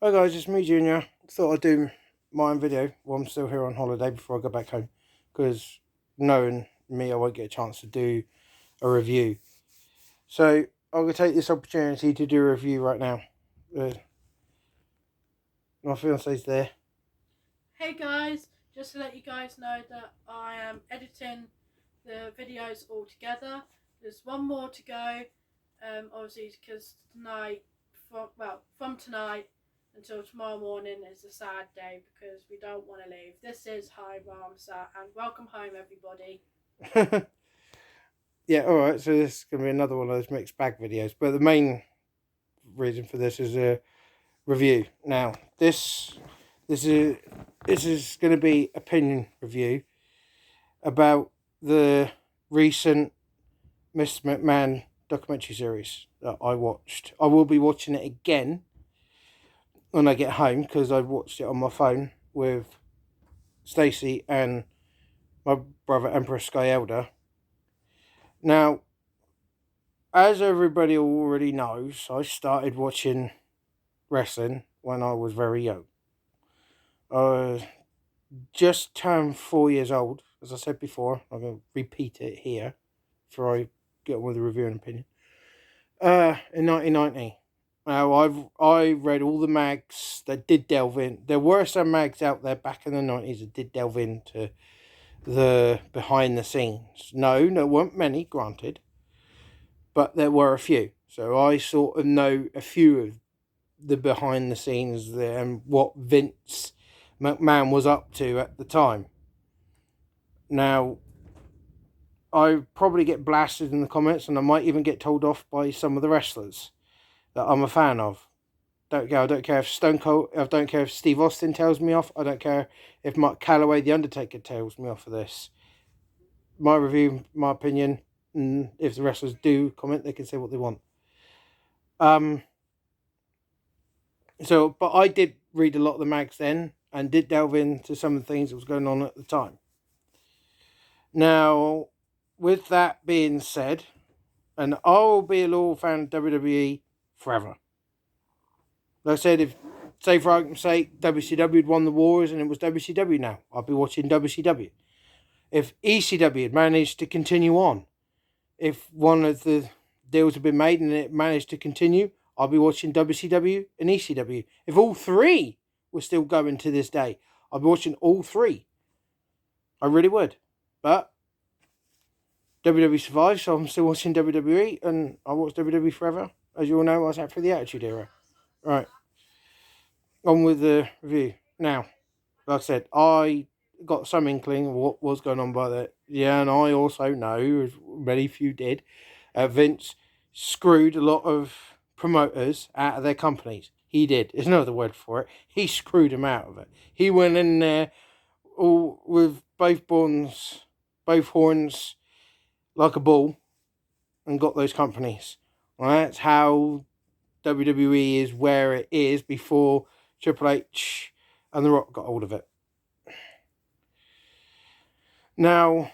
Hi guys, it's me Junior. Thought I'd do my own video while I'm still here on holiday before I go back home, because knowing me, I won't get a chance to do a review. So I'm going to take this opportunity to do a review right now. My fiance's there. Hey guys, just to let you guys know that I am editing the videos all together. There's one more to go, obviously because from tonight until tomorrow morning is a sad day because we don't want to leave. This is home, Ramsar, and welcome home everybody. Yeah, alright, so this is going to be another one of those mixed bag videos, but the main reason for this is a review. Now, this is going to be opinion review about the recent Mr. McMahon documentary series that I watched. I will be watching it again when I get home because I watched it on my phone with Stacey and my brother Emperor Sky Elder. Now, as everybody already knows, I started watching wrestling when I was very young. I just turned 4 years old, as I said before. I'm going to repeat it here before I get on with the review and opinion. In 1990. Now, I read all the mags that did delve in. There were some mags out there back in the 90s that did delve into the behind the scenes. No, there weren't many, granted, but there were a few. So I sort of know a few of the behind the scenes there and what Vince McMahon was up to at the time. Now, I probably get blasted in the comments, and I might even get told off by some of the wrestlers that I'm a fan of. I don't care if Stone Cold. I don't care if Steve Austin tells me off. I don't care if Mark Calloway, The Undertaker, tells me off for this. My review, my opinion. And if the wrestlers do comment, they can say what they want. But I did read a lot of the mags then, and did delve into some of the things that was going on at the time. Now, with that being said, and I'll be a loyal fan of WWE forever. Like I said, if, say for argument's sake, WCW had won the wars and it was WCW now, I'd be watching WCW. If ECW had managed to continue on, if one of the deals had been made and it managed to continue, I'll be watching WCW and ECW. If all three were still going to this day, I'd be watching all three. I really would. But WWE survived, so I'm still watching WWE, and I watched WWE forever. As you all know, I was out for the Attitude Era. Right. On with the review. Now, like I said, I got some inkling of what was going on by that. Yeah, and I also know, as many few did, Vince screwed a lot of promoters out of their companies. He did. There's no other word for it. He screwed them out of it. He went in there all with both horns like a bull and got those companies. Well, that's how WWE is where it is before Triple H and The Rock got hold of it. Now,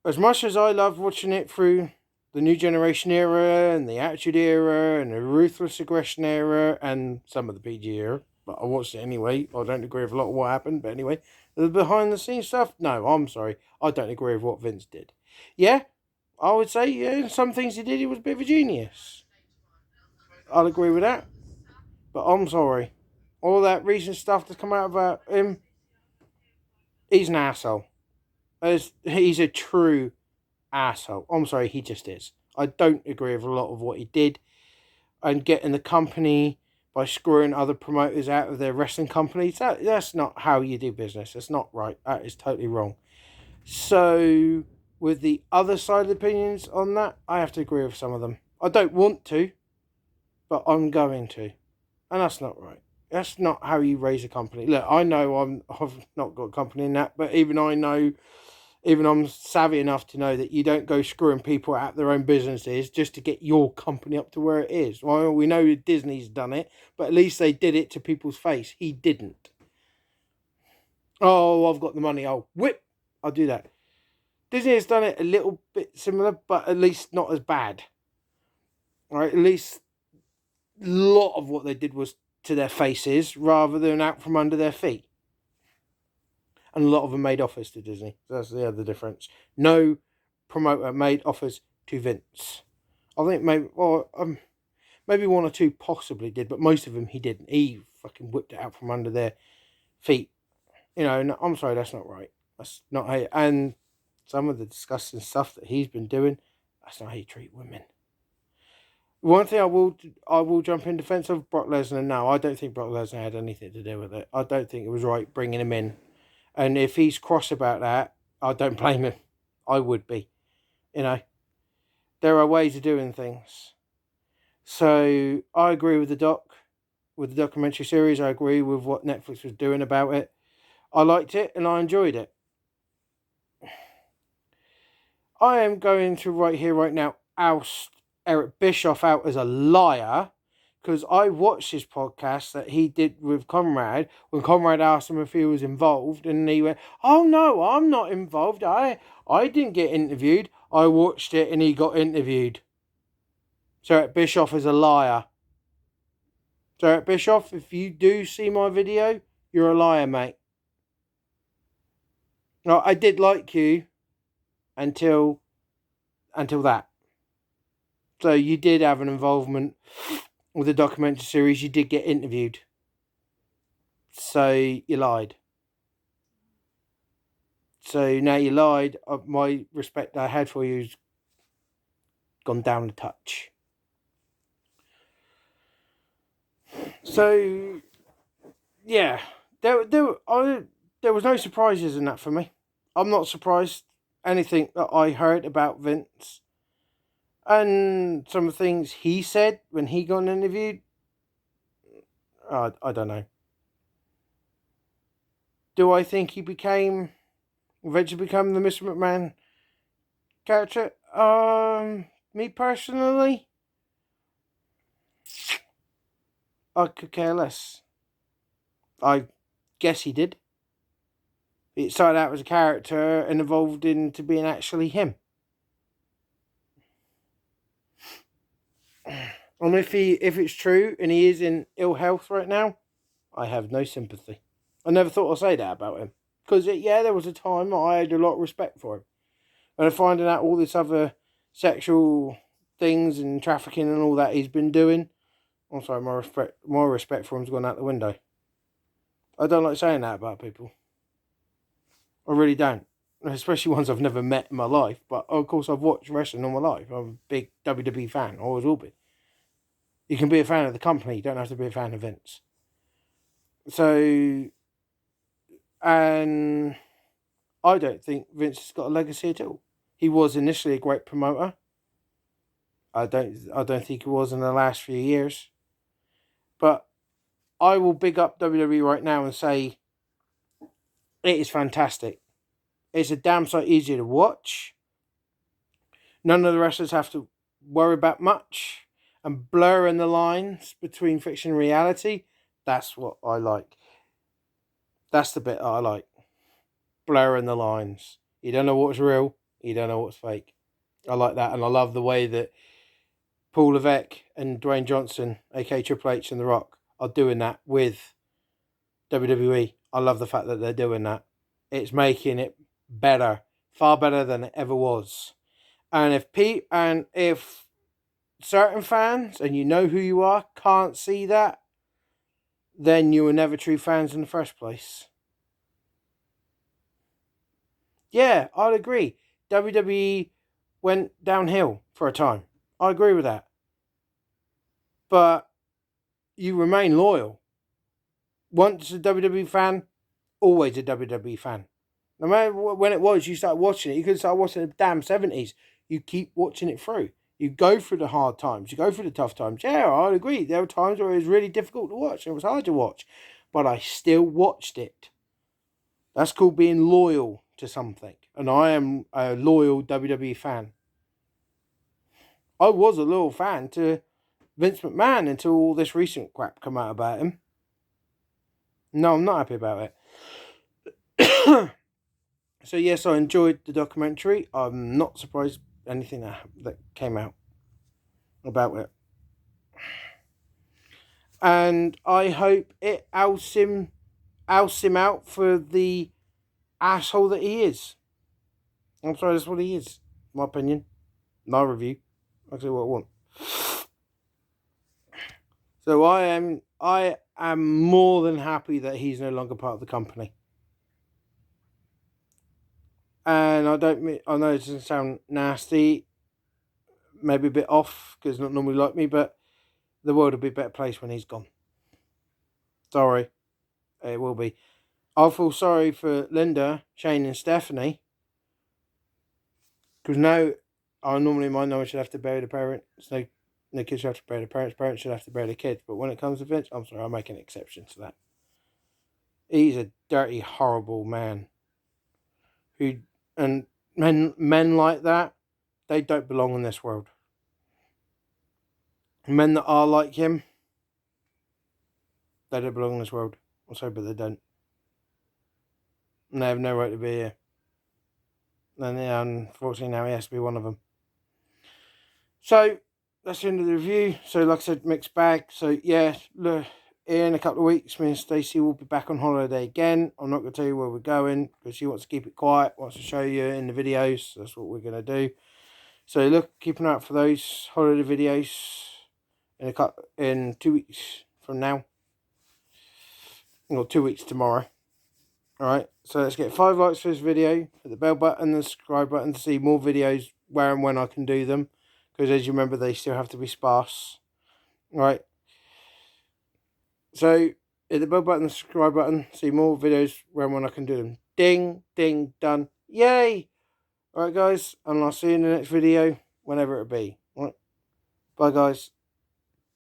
as much as I love watching it through the New Generation era and the Attitude era and the Ruthless Aggression era and some of the PG era, but I watched it anyway. I don't agree with a lot of what happened, but anyway, the behind the scenes stuff, no, I'm sorry. I don't agree with what Vince did. Yeah, I would say, yeah, some things he did, he was a bit of a genius. I'll agree with that. But I'm sorry. All that recent stuff that's come out about him, he's an asshole. He's a true asshole. I'm sorry, he just is. I don't agree with a lot of what he did. And getting the company by screwing other promoters out of their wrestling companies, that's not how you do business. That's not right. That is totally wrong. So, with the other side of the opinions on that, I have to agree with some of them. I don't want to, but I'm going to. And that's not right. That's not how you raise a company. Look, I know I've not got a company in that, but even I'm savvy enough to know that you don't go screwing people out of their own businesses just to get your company up to where it is. Well, we know Disney's done it, but at least they did it to people's face. He didn't. Oh, I've got the money. I'll whip. I'll do that. Disney has done it a little bit similar, but at least not as bad. All right, at least a lot of what they did was to their faces rather than out from under their feet. And a lot of them made offers to Disney. That's the other difference. No promoter made offers to Vince. I think maybe one or two possibly did, but most of them he didn't. He fucking whipped it out from under their feet. You know, and I'm sorry, that's not right. That's not how. And some of the disgusting stuff that he's been doing, that's not how you treat women. One thing I will jump in defence of Brock Lesnar. No, I don't think Brock Lesnar had anything to do with it. I don't think it was right bringing him in. And if he's cross about that, I don't blame him. I would be. You know, there are ways of doing things. So I agree with the documentary series. I agree with what Netflix was doing about it. I liked it and I enjoyed it. I am going to right here, right now, oust Eric Bischoff out as a liar, because I watched his podcast that he did with Conrad when Conrad asked him if he was involved, and he went, "Oh no, I'm not involved. I didn't get interviewed. I watched it and he got interviewed." So Eric Bischoff is a liar. So Eric Bischoff, if you do see my video, you're a liar, mate. No, I did like you until that. So you did have an involvement with the documentary series. You did get interviewed. So you lied. So now you lied. My respect I had for you's gone down a touch. So yeah, there was no surprises in that for me. I'm not surprised anything that I heard about Vince and some of the things he said when he got interviewed. I don't know. Do I think he eventually become the Mr. McMahon character? Me personally, I could care less. I guess he did. It started out as a character and evolved into being actually him. And if it's true and he is in ill health right now, I have no sympathy. I never thought I'd say that about him. Because, there was a time I had a lot of respect for him. And finding out all this other sexual things and trafficking and all that he's been doing, I'm sorry, my respect for him's gone out the window. I don't like saying that about people. I really don't. Especially ones I've never met in my life. But, of course, I've watched wrestling all my life. I'm a big WWE fan. I always will be. You can be a fan of the company. You don't have to be a fan of Vince. So, and I don't think Vince has got a legacy at all. He was initially a great promoter. I don't think he was in the last few years. But I will big up WWE right now and say it is fantastic. It's a damn sight easier to watch. None of the wrestlers have to worry about much. And blurring the lines between fiction and reality, that's what I like. That's the bit that I like. Blurring the lines. You don't know what's real. You don't know what's fake. I like that. And I love the way that Paul Levesque and Dwayne Johnson, aka Triple H and The Rock, are doing that with WWE. I love the fact that they're doing that. It's making it better. Far better than it ever was. And if certain fans, and you know who you are, can't see that, then you were never true fans in the first place. Yeah, I'd agree. WWE went downhill for a time. I agree with that. But you remain loyal. Once a WWE fan, always a WWE fan. No matter when it was, you start watching it. You could start watching the damn 70s. You keep watching it through. You go through the hard times. You go through the tough times. Yeah, I'd agree. There were times where it was really difficult to watch. It was hard to watch. But I still watched it. That's called being loyal to something. And I am a loyal WWE fan. I was a loyal fan to Vince McMahon until all this recent crap come out about him. No, I'm not happy about it. So yes, I enjoyed the documentary. I'm not surprised anything that came out about it. And I hope it ousts him out for the asshole that he is. I'm sorry, that's what he is. My opinion. My review. I'll say what I want. So I am more than happy that he's no longer part of the company. And I know it doesn't sound nasty, maybe a bit off, because not normally like me, but the world will be a better place when he's gone. Sorry. It will be. I feel sorry for Linda, Shane and Stephanie. Because now, I normally might know I should have to bury the parents. No kids should have to bury the parents. Parents should have to bury the kids. But when it comes to Vince, I'm sorry, I'll make an exception to that. He's a dirty, horrible man. And men like that, they don't belong in this world. Men that are like him, they don't belong in this world. I'm sorry, but they don't. And they have no right to be here. And yeah, unfortunately now he has to be one of them. So, that's the end of the review. So, like I said, mixed bag. So, yeah, look, in a couple of weeks, me and Stacey will be back on holiday again. I'm not going to tell you where we're going because she wants to keep it quiet, wants to show you in the videos. So that's what we're going to do. So, look, keep an eye out for those holiday videos in 2 weeks from now. Or 2 weeks tomorrow. Alright, so let's get 5 likes for this video. Hit the bell button and the subscribe button to see more videos where and when I can do them. Because as you remember, they still have to be sparse. Alright. So, hit the bell button and subscribe button. See more videos where and when I can do them. Ding, ding, done. Yay! Alright guys, and I'll see you in the next video. Whenever it be. Alright. Bye guys.